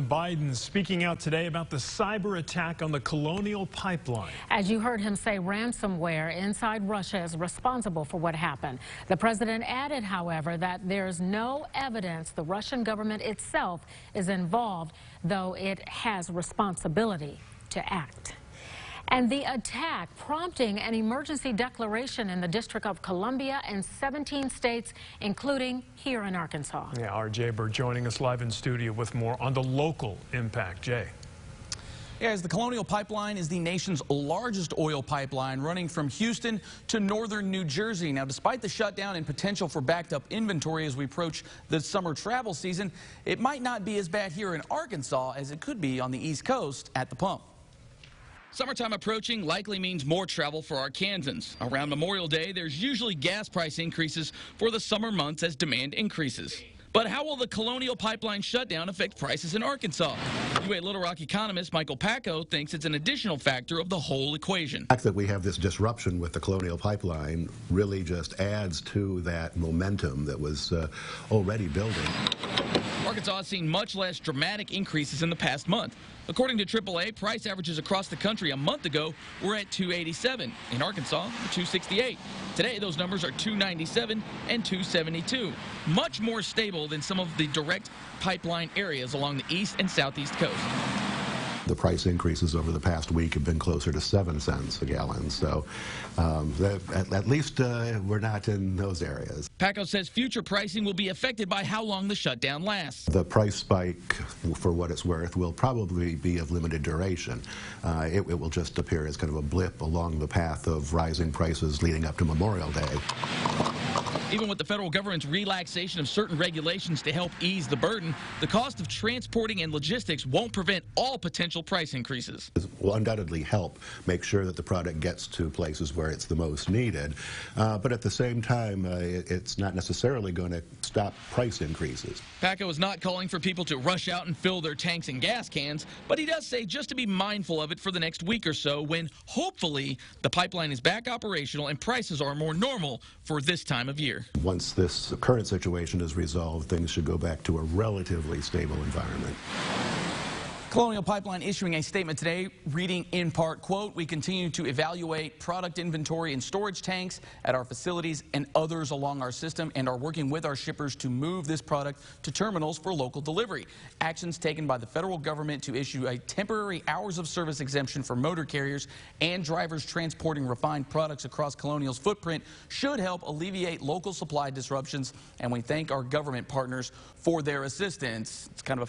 Biden speaking out today about the cyber attack on the Colonial Pipeline. As you heard him say, ransomware inside Russia is responsible for what happened. The president added, however, that there's no evidence the Russian government itself is involved, though it has responsibility to act. And the attack prompting an emergency declaration in the District of Columbia and 17 states, including here in Arkansas. Yeah, our Jay Bird joining us live in studio with more on the local impact. Jay. Yeah, as the Colonial Pipeline is the nation's largest oil pipeline running from Houston to northern New Jersey. Now, despite the shutdown and potential for backed up inventory as we approach the summer travel season, it might not be as bad here in Arkansas as it could be on the East Coast at the pump. Summertime approaching likely means more travel for Arkansans. Around Memorial Day, there's usually gas price increases for the summer months as demand increases. But how will the Colonial Pipeline shutdown affect prices in Arkansas? UA Little Rock economist Michael Packo thinks it's an additional factor of the whole equation. The fact that we have this disruption with the Colonial Pipeline really just adds to that momentum that was already building. Arkansas has seen much less dramatic increases in the past month. According to AAA, price averages across the country a month ago were at $287. In Arkansas, $268. Today, those numbers are $297 and $272. Much more stable than some of the direct pipeline areas along the east and southeast coast. The price increases over the past week have been closer to 7 cents a gallon. So at least we're not in those areas. Packo says future pricing will be affected by how long the shutdown lasts. The price spike, for what it's worth, will probably be of limited duration. It will just appear as kind of a blip along the path of rising prices leading up to Memorial Day. Even with the federal government's relaxation of certain regulations to help ease the burden, the cost of transporting and logistics won't prevent all potential price increases. It will undoubtedly help make sure that the product gets to places where it's the most needed. But at the same time, it's not necessarily going to stop price increases. Packo is not calling for people to rush out and fill their tanks and gas cans, but he does say just to be mindful of it for the next week or so when, hopefully, the pipeline is back operational and prices are more normal for this time of year. Once this current situation is resolved, things should go back to a relatively stable environment. Colonial Pipeline issuing a statement today reading in part, quote, "We continue to evaluate product inventory and storage tanks at our facilities and others along our system and are working with our shippers to move this product to terminals for local delivery. Actions taken by the federal government to issue a temporary hours of service exemption for motor carriers and drivers transporting refined products across Colonial's footprint should help alleviate local supply disruptions, and we thank our government partners for their assistance." It's kind of a